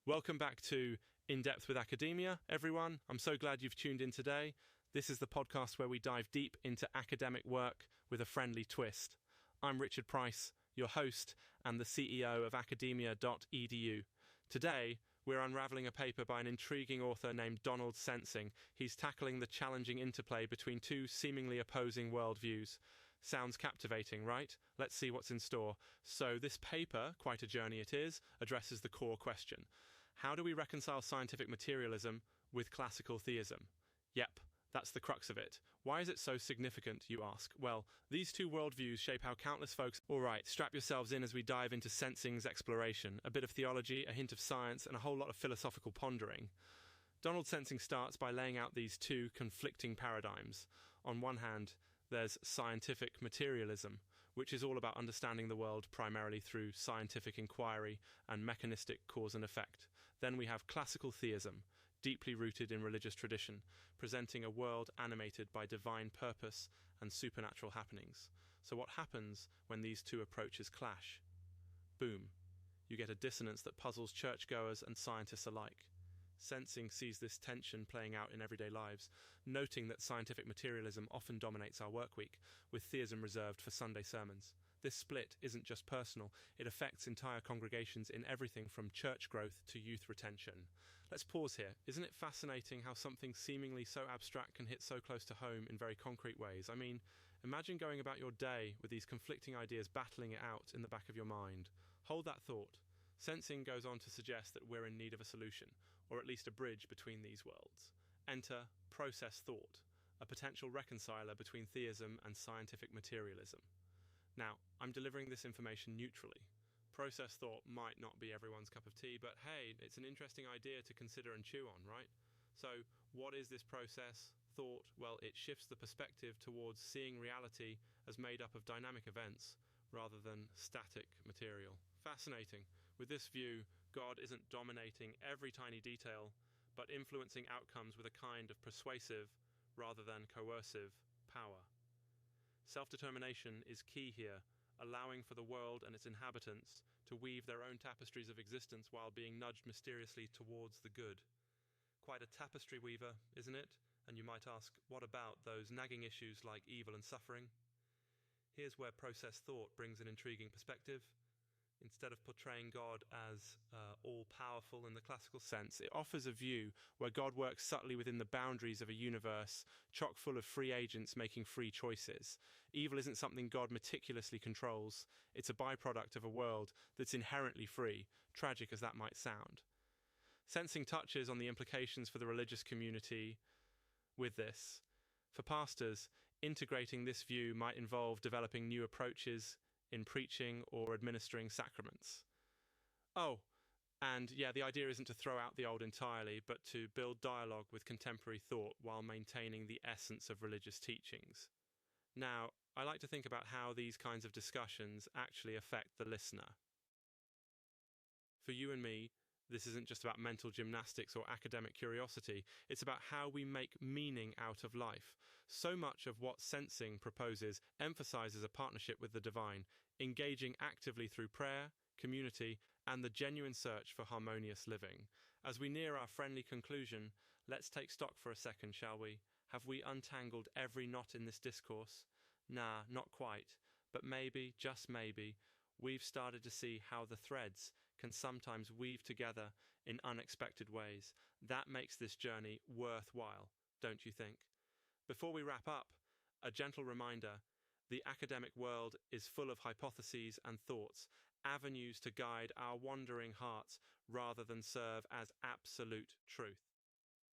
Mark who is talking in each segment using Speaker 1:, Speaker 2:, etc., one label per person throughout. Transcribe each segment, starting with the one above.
Speaker 1: Welcome back to In Depth with Academia, everyone. I'm so glad you've tuned in today. This is the podcast where we dive deep into academic work with a friendly twist. I'm Richard Price, your host and the CEO of academia.edu. Today, we're unraveling a paper by an intriguing author named Donald Sensing. He's tackling the challenging interplay between two seemingly opposing worldviews. Sounds captivating, right? Let's see what's in store. So this paper, quite a journey it is, addresses the core question. How do we reconcile scientific materialism with classical theism? Yep, that's the crux of it. Why is it so significant, you ask? Well, these two worldviews shape how countless folks... Alright, strap yourselves in as we dive into Sensing's exploration. A bit of theology, a hint of science, and a whole lot of philosophical pondering. Donald Sensing starts by laying out these two conflicting paradigms. On one hand, there's scientific materialism, which is all about understanding the world primarily through scientific inquiry and mechanistic cause and effect. Then we have classical theism, deeply rooted in religious tradition, presenting a world animated by divine purpose and supernatural happenings. So what happens when these two approaches clash? Boom. You get a dissonance that puzzles churchgoers and scientists alike. Sensing sees this tension playing out in everyday lives, noting that scientific materialism often dominates our work week, with theism reserved for Sunday sermons. This split isn't just personal, it affects entire congregations in everything from church growth to youth retention. Let's pause here. Isn't it fascinating how something seemingly so abstract can hit so close to home in very concrete ways? I mean, imagine going about your day with these conflicting ideas battling it out in the back of your mind. Hold that thought. Sensing goes on to suggest that we're in need of a solution, or at least a bridge between these worlds. Enter process thought, a potential reconciler between theism and scientific materialism. Now, I'm delivering this information neutrally. Process thought might not be everyone's cup of tea, but hey, it's an interesting idea to consider and chew on, right? So, what is this process thought? Well, it shifts the perspective towards seeing reality as made up of dynamic events rather than static material. Fascinating. With this view, God isn't dominating every tiny detail, but influencing outcomes with a kind of persuasive, rather than coercive, power. Self-determination is key here, allowing for the world and its inhabitants to weave their own tapestries of existence while being nudged mysteriously towards the good. Quite a tapestry weaver, isn't it? And you might ask, what about those nagging issues like evil and suffering? Here's where process thought brings an intriguing perspective. Instead of portraying God as all-powerful in the classical sense, it offers a view where God works subtly within the boundaries of a universe chock full of free agents making free choices. Evil isn't something God meticulously controls. It's a byproduct of a world that's inherently free, tragic as that might sound. Sensing touches on the implications for the religious community with this. For pastors, integrating this view might involve developing new approaches in preaching or administering sacraments. Oh, and yeah, the idea isn't to throw out the old entirely, but to build dialogue with contemporary thought while maintaining the essence of religious teachings. Now, I like to think about how these kinds of discussions actually affect the listener. For you and me, this isn't just about mental gymnastics or academic curiosity, it's about how we make meaning out of life. So much of what Sensing proposes emphasizes a partnership with the divine, engaging actively through prayer, community, and the genuine search for harmonious living. As we near our friendly conclusion, let's take stock for a second, shall we? Have we untangled every knot in this discourse? Nah, not quite, but maybe, just maybe, we've started to see how the threads can sometimes weave together in unexpected ways. That makes this journey worthwhile, don't you think? Before we wrap up, a gentle reminder, the academic world is full of hypotheses and thoughts, avenues to guide our wandering hearts rather than serve as absolute truth.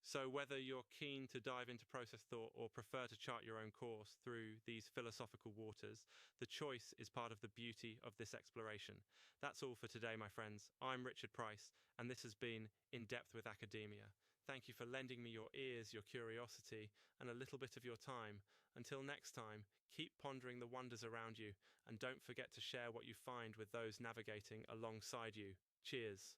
Speaker 1: So whether you're keen to dive into process thought or prefer to chart your own course through these philosophical waters, the choice is part of the beauty of this exploration. That's all for today, my friends. I'm Richard Price, and this has been In Depth with Academia. Thank you for lending me your ears, your curiosity, and a little bit of your time. Until next time, keep pondering the wonders around you, and don't forget to share what you find with those navigating alongside you. Cheers.